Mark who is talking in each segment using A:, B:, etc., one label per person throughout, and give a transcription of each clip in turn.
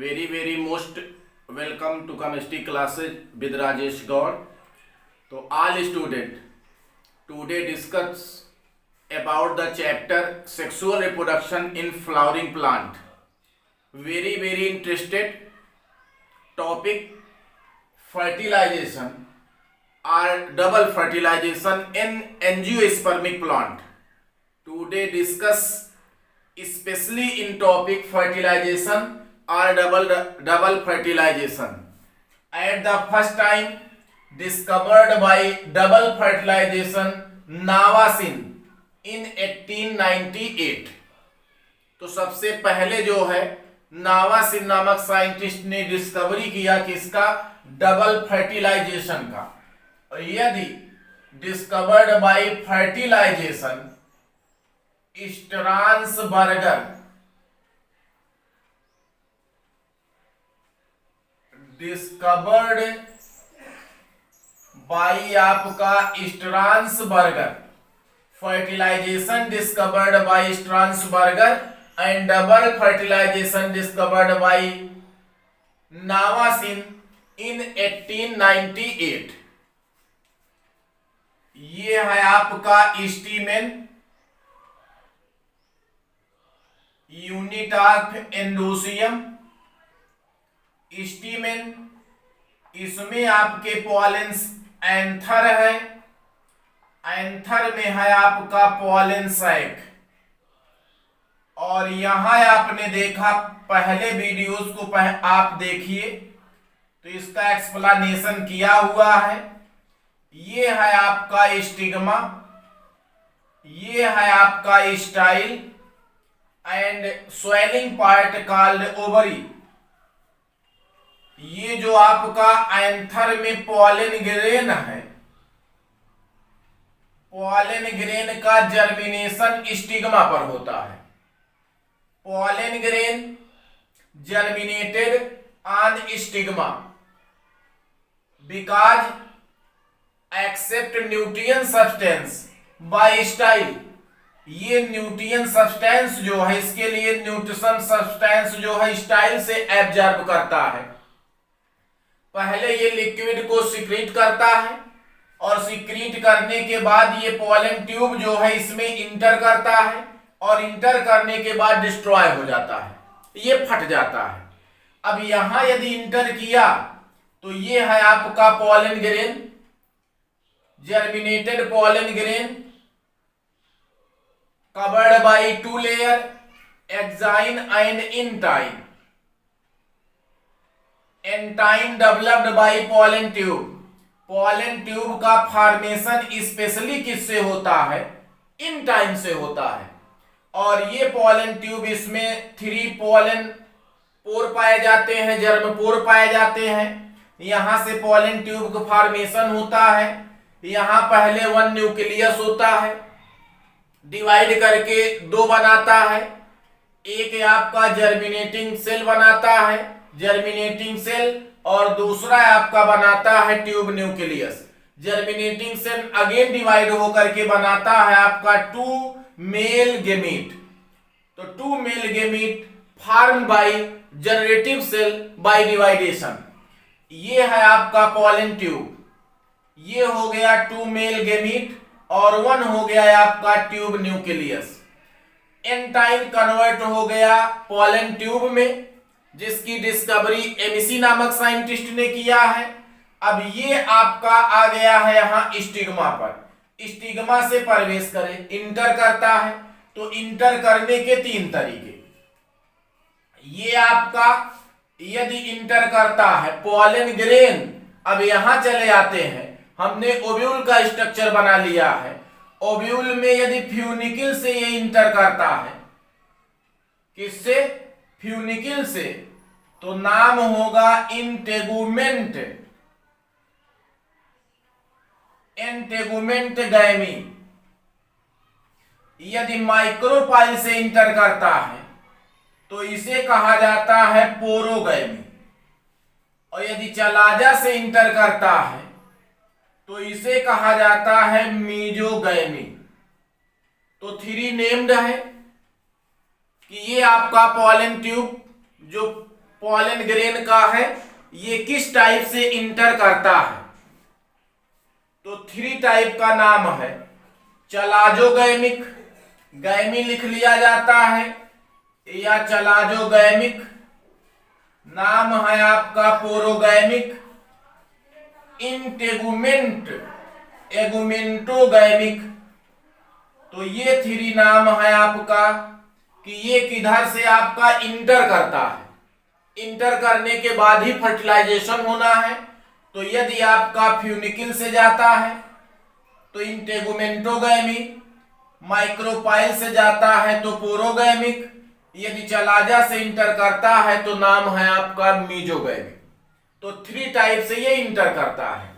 A: very most welcome to chemistry classes with Rajesh Gaur. So all student today discuss about the chapter sexual reproduction in flowering plant. Very interested topic fertilization or double fertilization in angiospermic plant. Today discuss especially in topic fertilization or double fertilization. At the first time discovered by double fertilization नावासिन in 1898. तो सबसे पहले जो है नावासिन नामक scientist ने discovery किया किसका, double fertilisation का। और यदि discovered by fertilisation Strasburger, discovered by आपका Strasburger, fertilisation discovered by Strasburger and double fertilisation discovered by Navashin in 1898। ये है आपका स्टीमेन, यूनिट ऑफ एंडोसियम। स्टीमेन, इसमें आपके पॉलन एंथर है, एंथर में है आपका पॉलन सैक। और यहां आपने देखा पहले वीडियोस को आप देखिए तो इसका एक्सप्लेनेशन किया हुआ है। ये है आपका स्टिग्मा, ये है आपका style and swelling part called ovary. ये जो आपका एंथर में पॉलन ग्रेन है, पॉलन ग्रेन का जर्मिनेशन स्टिग्मा पर होता है। Pollen grain germinated on stigma because accept nutrient substance by style. ये न्यूट्रिएंट सब्सटेंस जो है, इसके लिए न्यूट्रिशन सब्सटेंस जो है स्टाइल से एब्जॉर्ब करता है। पहले ये लिक्विड को सीक्रेट करता है और सीक्रेट करने के बाद ये पॉलन ट्यूब जो है इसमें इंटर करता है और इंटर करने के बाद डिस्ट्रॉय हो जाता है, ये फट जाता है। अब यहां यदि इंटर किया तो ये है आपका pollen grain, germinated pollen grain covered by two layer, exine and intine. एंटाइन developed by pollen tube. Pollen tube का फॉर्मेशन स्पेशली किससे होता है, इंटाइन से होता है। और ये पॉलन ट्यूब, इसमें 3 पॉलन पोर पाए जाते हैं, जर्म पोर पाए जाते हैं। यहां से पॉलन ट्यूब का फॉर्मेशन होता है। यहां पहले 1 न्यूक्लियस होता है, डिवाइड करके 2 बनाता है। एक आपका जर्मिनेटिंग सेल बनाता है, जर्मिनेटिंग सेल, और दूसरा आपका बनाता है tube nucleus. Germinating cell again divide होकर के बनाता है आपका 2 मेल गेमीट। तो 2 male gamete form by generative cell by division. ये है आपका पॉलन ट्यूब। ये हो गया 2 मेल गेमीट और 1 हो गया आपका ट्यूब न्यूक्लियस। एंटाइन कन्वर्ट हो गया पॉलन ट्यूब में, जिसकी डिस्कवरी एमिसी नामक साइंटिस्ट ने किया है। अब ये आपका आ गया है यहां स्टिग्मा पर। स्टिग्मा से प्रवेश करे, इंटर करता है। तो इंटर करने के 3 तरीके। ये आपका यदि इंटर करता है पॉलन ग्रेन, अब यहां चले आते हैं, हमने ओव्यूल का स्ट्रक्चर बना लिया है। ओव्यूल में यदि फ्यूनिकल से ये इंटर करता है, किससे, फ्यूनिकल से, तो नाम होगा इंटेगुमेंट, एंटेगुमेंट गैमी। यदि माइक्रोपाइल से इंटर करता है तो इसे कहा जाता है पोरोगैमी। और यदि चलाजा से इंटर करता है तो इसे कहा जाता है मीजोगैमी। तो 3 नेम्ड है कि ये आपका पॉलन ट्यूब जो पॉलन ग्रेन का है, ये किस टाइप से इंटर करता है? तो 3 टाइप का नाम है। चलाजोगैमिक, गैमी लिख लिया जाता है, या चलाजोगैमिक। नाम है आपका पोरोगैमिक, इंटेगुमेंट, एगुमेंटोगैमिक। तो ये 3 नाम है आपका कि ये किधर से आपका इंटर करता है। इंटर करने के बाद ही फर्टिलाइजेशन होना है। तो यदि आपका फ्यूनिकिल से जाता है तो इंटेगुमेंटोगैमी, माइक्रोपाइल से जाता है तो पोरोगैमिक, यदि चलाजा से इंटर करता है तो नाम है आपका मीजोगैमिक। तो 3 टाइप से ये इंटर करता है।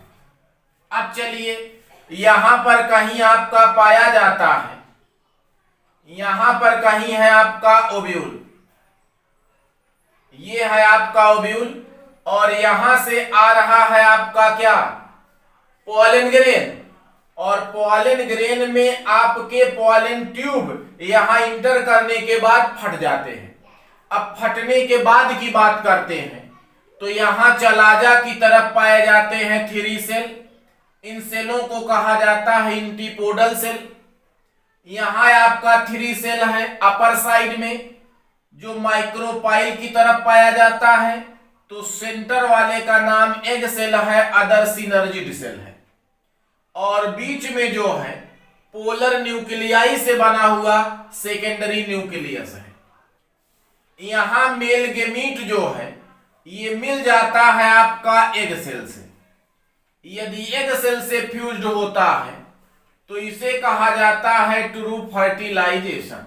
A: अब चलिए, यहां पर कहीं आपका पाया जाता है, यहां पर कहीं है आपका ओव्यूल, ये है आपका ओव्यूल, और यहां से आ रहा है आपका क्या? Pollen grain. और पॉलन ग्रेन में आपके पॉलन ट्यूब यहां इंटर करने के बाद फट जाते हैं। अब फटने के बाद की बात करते हैं तो यहां चलाजा की तरफ पाए जाते हैं 3 सेल। इन सेलों को कहा जाता है एंटीपोडल सेल। यहां आपका 3 सेल है अपर साइड में, जो माइक्रोपाइल की तरफ पाया जाता है। तो सेंटर वाले का नाम एग सेल है, अदर सिनर्जिड सेल है। और बीच में जो है पोलर न्यूक्लियाई से बना हुआ सेकेंडरी न्यूक्लियस है। यहां मेल गेमीट जो है ये मिल जाता है आपका एग सेल से। यदि एग सेल से फ्यूज्ड होता है तो इसे कहा जाता है ट्रू फर्टिलाइजेशन।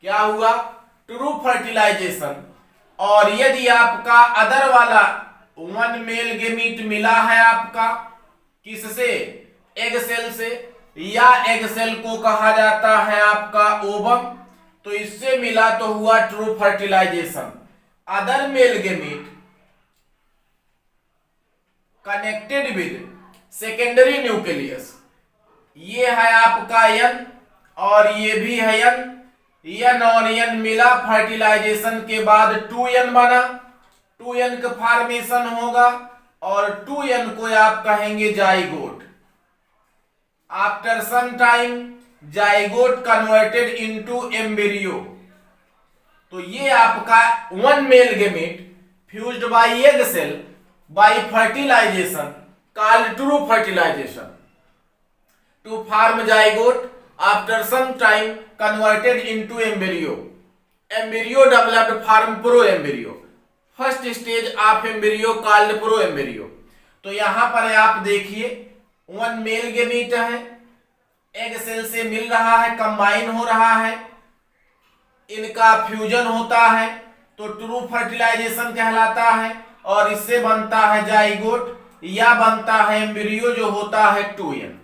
A: क्या हुआ? True fertilisation. और यदि आपका अदर वाला 1 मेल गेमीट मिला है आपका किससे? एग सेल से, या एग सेल को कहा जाता है आपका ओवम, तो इससे मिला तो हुआ true fertilization. Other male gamete connected with secondary nucleus, ये है आपका एन और ये भी है एन। एन और एन मिला, फर्टिलाइजेशन के बाद 2n बना, 2n का फॉर्मेशन होगा और 2n को आप कहेंगे zygote. After some time zygote converted into embryo. तो ये आपका 1 male gamete fused by egg cell by fertilization called true fertilisation to form zygote after some time converted into embryo. Embryo developed form pro embryo. First stage of embryo called pro embryo. तो यहां पर आप देखिए 1 male gamete है, egg cell से मिल रहा है, कंबाइन हो रहा है, इनका फ्यूजन होता है तो ट्रू फर्टिलाइजेशन कहलाता है और इससे बनता है जाइगोट या बनता है एम्ब्रियो जो होता है 2n।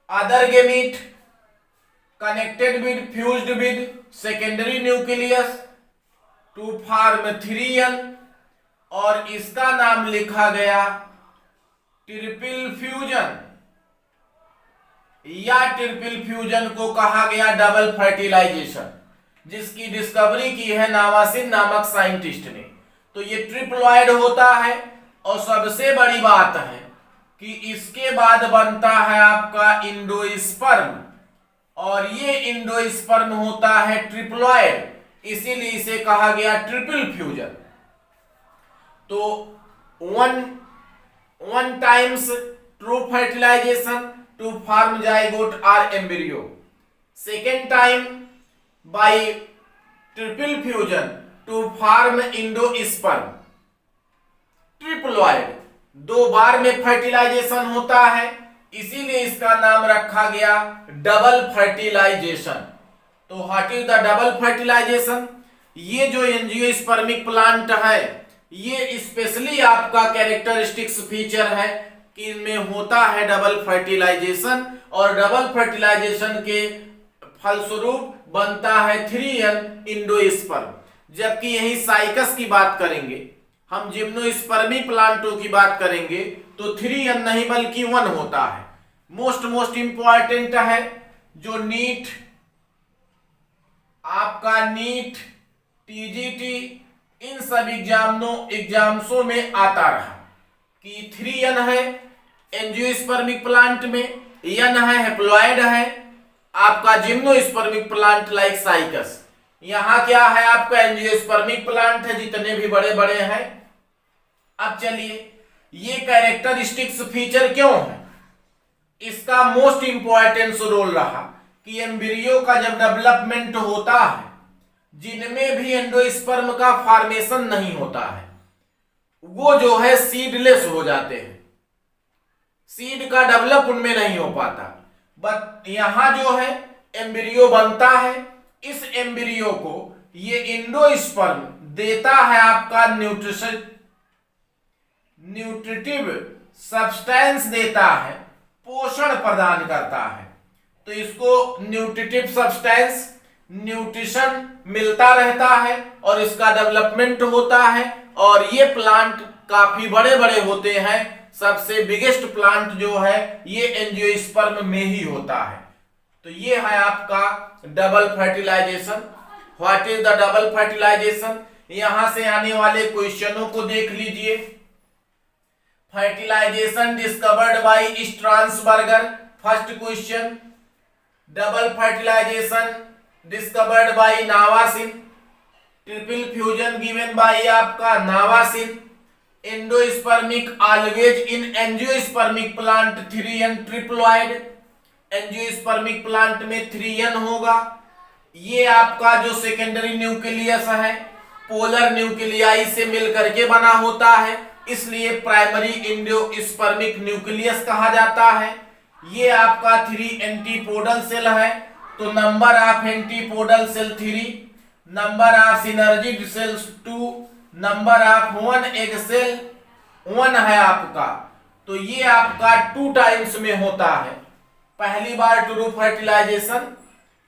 A: Other gamete connected with fused with secondary nucleus to form 3n और इसका नाम लिखा गया ट्रिपल फ्यूजन, या ट्रिपल फ्यूजन को कहा गया डबल फर्टिलाइजेशन, जिसकी डिस्कवरी की है नावासिन नामक साइंटिस्ट ने। तो ये ट्रिप्लॉइड होता है और सबसे बड़ी बात है कि इसके बाद बनता है आपका इंडोस्पर्म और ये इंडोस्पर्म होता है ट्रिप्लॉइड, इसीलिए इसे कहा गया ट्रिपल फ्यूजन। तो one times true fertilisation to form zygote और embryo, second time by triple fusion to form endosperm. Triploid 2 बार में फर्टिलाइजेशन होता है, इसीलिए इसका नाम रखा गया डबल फर्टिलाइजेशन। तो what is the double fertilisation? ये जो एंजियोस्पर्मिक प्लांट है ये स्पेशली आपका कैरेक्टरिस्टिक्स फीचर है कि इनमें होता है डबल फर्टिलाइजेशन और डबल फर्टिलाइजेशन के फलस्वरूप बनता है 3n इंडोस्पर्म। जबकि यही साइकस की बात करेंगे, हम जिम्नोस्पर्मी प्लांटों की बात करेंगे तो 3n नहीं बल्कि 1 होता है। मोस्ट इंपॉर्टेंट है जो नीट आपका नीट, टीजीटी सब एग्जाम्सों में आता रहा कि 3n है एंजियोस्पर्मिक प्लांट में, n है हैप्लॉइड है आपका जिम्नोस्पर्मिक प्लांट लाइक साइकस। यहां क्या है आपका एंजियोस्पर्मिक प्लांट है जितने भी बड़े बड़े हैं। अब चलिए ये कैरेक्टरिस्टिक्स फीचर क्यों है, इसका मोस्ट इंपॉर्टेंस रोल रहा कि एम्ब्रियो का जब डेवलपमेंट होता है, जिनमें भी एंडोस्पर्म का फॉर्मेशन नहीं होता है वो जो है सीडलेस हो जाते हैं, सीड का डेवलप उनमें नहीं हो पाता। बट यहां जो है एम्ब्रियो बनता है, इस एम्ब्रियो को ये एंडोस्पर्म देता है आपका न्यूट्रिटिव सब्सटेंस देता है, पोषण प्रदान करता है। तो इसको न्यूट्रिटिव सब्सटेंस न्यूट्रिशन मिलता रहता है और इसका डेवलपमेंट होता है और ये प्लांट काफी बड़े बड़े होते हैं। सबसे बिगेस्ट प्लांट जो है ये एंजियोस्पर्म में ही होता है। तो ये है आपका double fertilisation. What is the double fertilisation? यहां से आने वाले क्वेश्चनों को देख लीजिए। Fertilisation discovered by Strasburger, first question. Double fertilisation discovered by Navashin. Triple fusion given by आपका Navashin. Endospermic always in angiospermic plant 3n triploid. Angiospermic plant में 3n होगा। ये आपका जो सेकेंडरी न्यूक्लियस है पोलर न्यूक्लियाई से मिलकर के बना होता है, इसलिए प्राइमरी एंजियोस्पर्मिक न्यूक्लियस कहा जाता है। ये आपका 3 एंटीपोडल सेल है, तो number of antipodal cell 3, number of synergid cells 2, number of 1 egg cell 1 है आपका। तो ये आपका 2 टाइम्स में होता है, पहली बार ट्रू फर्टिलाइजेशन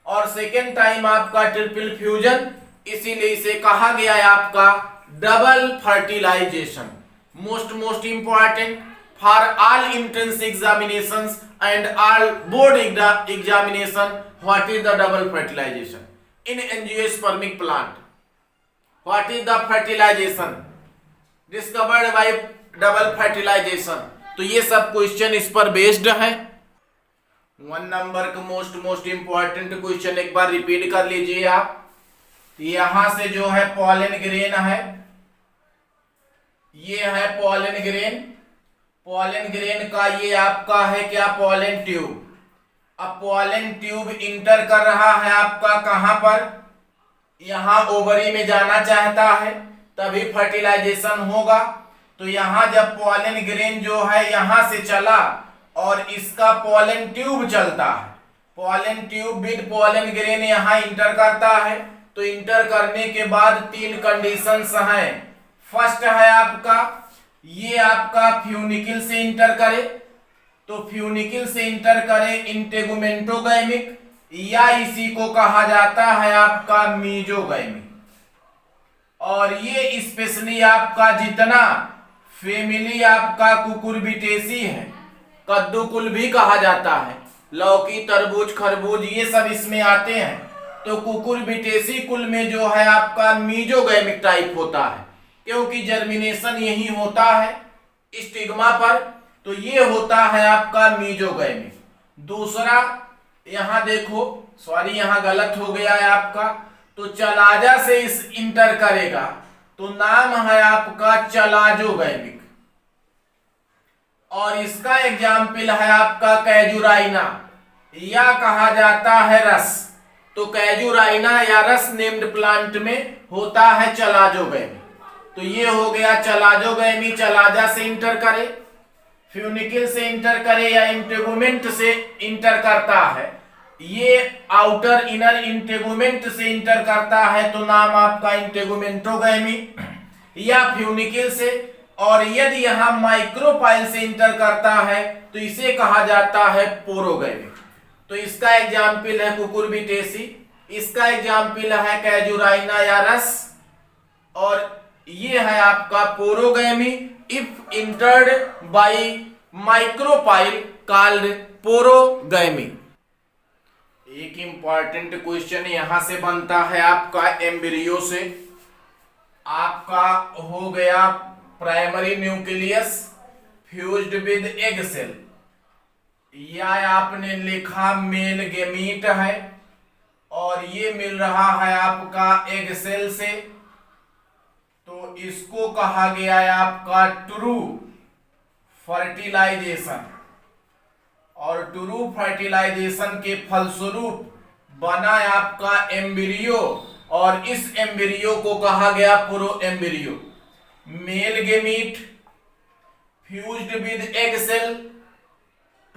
A: और सेकेंड टाइम आपका ट्रिपल फ्यूजन, इसीलिए इसे कहा गया है आपका double fertilization. Most important for all entrance examinations and all board examination, what is the double fertilization in angiospermic plant? What is the fertilization discovered by double fertilisation? तो ये सब क्वेश्चन इस पर बेस्ड है। 1 नंबर का most important question एक बार repeat कर लीजिए आप। यहां से जो है पॉलन ग्रेन है, ये है पॉलन ग्रेन। पॉलन ग्रेन का ये आपका है क्या पॉलन ट्यूब। अब पॉलन ट्यूब इंटर कर रहा है आपका कहां पर, यहां ओवरी में जाना चाहता है तभी फर्टिलाइजेशन होगा। तो यहां जब पॉलन ग्रेन जो है यहां से चला और इसका पॉलन ट्यूब चलता है, pollen tube with pollen grain यहां इंटर करता है। तो इंटर करने के बाद 3 कंडीशंस हैं। फर्स्ट है आपका ये आपका फ्यूनिकिल से इंटर करे, तो फ्यूनिकिल से इंटर करे इंटेगुमेंटोगैमिक, या इसी को कहा जाता है आपका मीजोगैमिक। और ये स्पेशली आपका जितना फैमिली आपका कुकुरबिटेसी है, कद्दूकुल भी कहा जाता है, लौकी तरबूज खरबूज ये सब इसमें आते हैं। तो कुकुरबिटेसी कुल में जो है आपका मीजोगैमिक टाइप होता है, क्योंकि जर्मिनेशन यही होता है स्टिग्मा पर। तो ये होता है आपका मीजोगैमिक। दूसरा यहां देखो, सॉरी यहां गलत हो गया है आपका, तो चलाजा से इस इंटर करेगा तो नाम है आपका चलाजोगैमिक। और इसका एग्जाम्पल है आपका कैजुराइना, या कहा जाता है रस। तो कैजुराइना या रस नेम्ड प्लांट में होता है चलाजोगैमी। तो ये हो गया चलाजोगैमी, चलाजा से इंटर करे, फ्यूनिकिल से इंटर करे या इंटेगुमेंट से इंटर करता है, ये आउटर इनर इंटेगुमेंट से इंटर करता है तो नाम आपका इंटेगुमेंटोगैमी या फ्यूनिकिल से। और यदि यहां माइक्रोपाइल से इंटर करता है तो इसे कहा जाता है पोरोगैमी। तो इसका एग्जाम्पल है कुकुरबिटेसी, इसका एग्जाम्पल है कैजुराइना या रस, और ये है आपका porogamy if entered by micropyle called porogamy. एक इंपॉर्टेंट क्वेश्चन यहां से बनता है आपका एम्ब्रियो से। आप आपका हो गया primary nucleus fused with egg cell, या आपने लिखा मेल गेमीट है और ये मिल रहा है आपका एग सेल से, तो इसको कहा गया है आपका ट्रू फर्टिलाइजेशन। और ट्रू फर्टिलाइजेशन के फलस्वरूप बना आपका एम्ब्रियो, और इस एम्ब्रियो को कहा गया proembryo. Male gamete fused with egg cell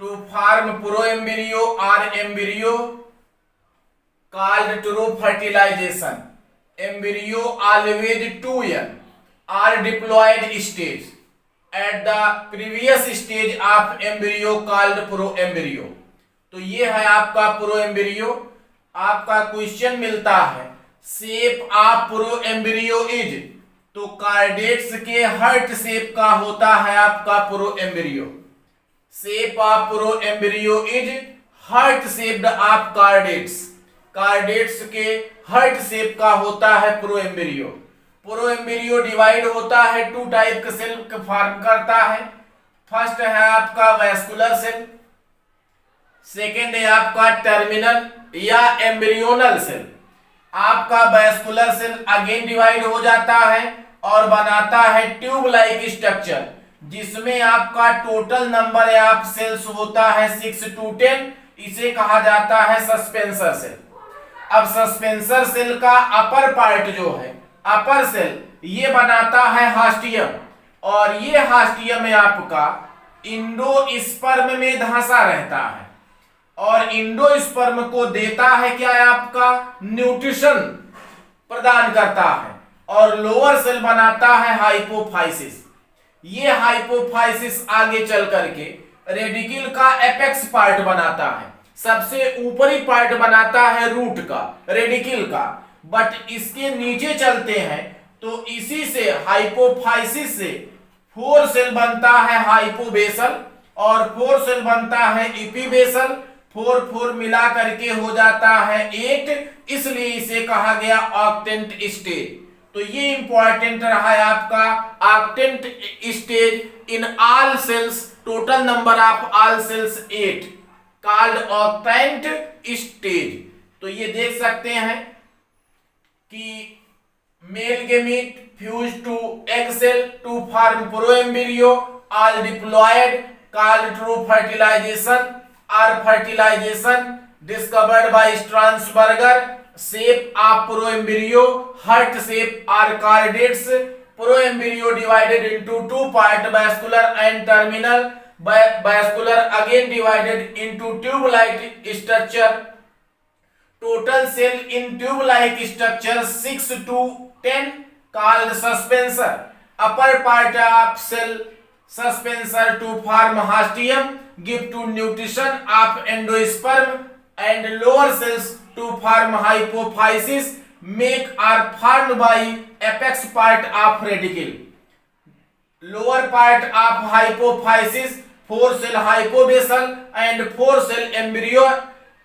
A: to form pro embryo और embryo called true fertilisation. Embryo always 2n are diploid stage at the previous stage of embryo called proembryo। तो ये है आपका प्रोएम्ब्रियो। आपका question मिलता है shape of proembryo is, तो cordates के हर्ट शेप का होता है आपका proembryo. Shape of proembryo is heart shaped of cordates, cordates के हर्ट शेप का होता है प्रोएम्ब्रियो। प्रोएम्ब्रियो डिवाइड होता है टू टाइप के सेल के फॉर्म करता है। फर्स्ट है आपका वैस्कुलर सेल, सेकेंड है आपका टर्मिनल या एम्ब्रियोनल सेल। आपका वैस्कुलर सेल अगेन डिवाइड हो जाता है और बनाता है ट्यूब लाइक स्ट्रक्चर, जिसमें आपका टोटल नंबर ऑफ सेल्स होता है 6 to 10। इसे कहा जाता है सस्पेंसर सेल। अब सस्पेंसर सेल का अपर पार्ट जो है, अपर सेल, ये बनाता है हास्टियम, और ये हास्टियम में आपका इंडोस्पर्म में धंसा रहता है, और इंडोस्पर्म को देता है क्या है आपका न्यूट्रिशन प्रदान करता है। और लोअर सेल बनाता है हाइपोफाइसिस। ये हाइपोफाइसिस आगे चल करके रेडिकल का एपेक्स पार्ट बनाता है, सबसे ऊपरी पार्ट बनाता है रूट का, रेडिकल का। बट इसके नीचे चलते हैं तो इसी से हाइपोफाइसिस से 4 सेल बनता है हाइपोबेसल, और 4 सेल बनता है इपीबेसल। 4 मिला करके हो जाता है 8, इसलिए इसे कहा गया ऑक्टेंट स्टेज। तो ये इंपॉर्टेंट रहा है आपका octant stage in all cells, total number of all cells 8 called octant stage. तो ये देख सकते हैं कि male gamete fuse to egg cell to form proembryo all diploid called true fertilisation और fertilisation discovered by Strasburger. Shape of proembryo heart shape और cordates. Proembryo divided into 2 part, vascular and terminal। vascular again divided into tube-like structure। Total cell in tube-like structure 6 to 10 called suspensor। Upper part of cell suspensor to form hastium give to nutrition of endosperm, and lower cells to form hypophysis make are formed by apex part of radicle। Lower part of hypophysis 4 cell hypobasal and 4 cell embryo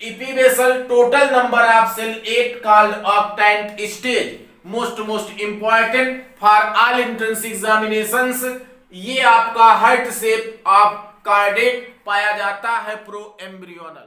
A: epibasal, total number of cell 8 called octant stage। most important for all entrance examinations। ये आपका heart shape of कार्डेट पाया जाता है प्रोएम्ब्रियोनल।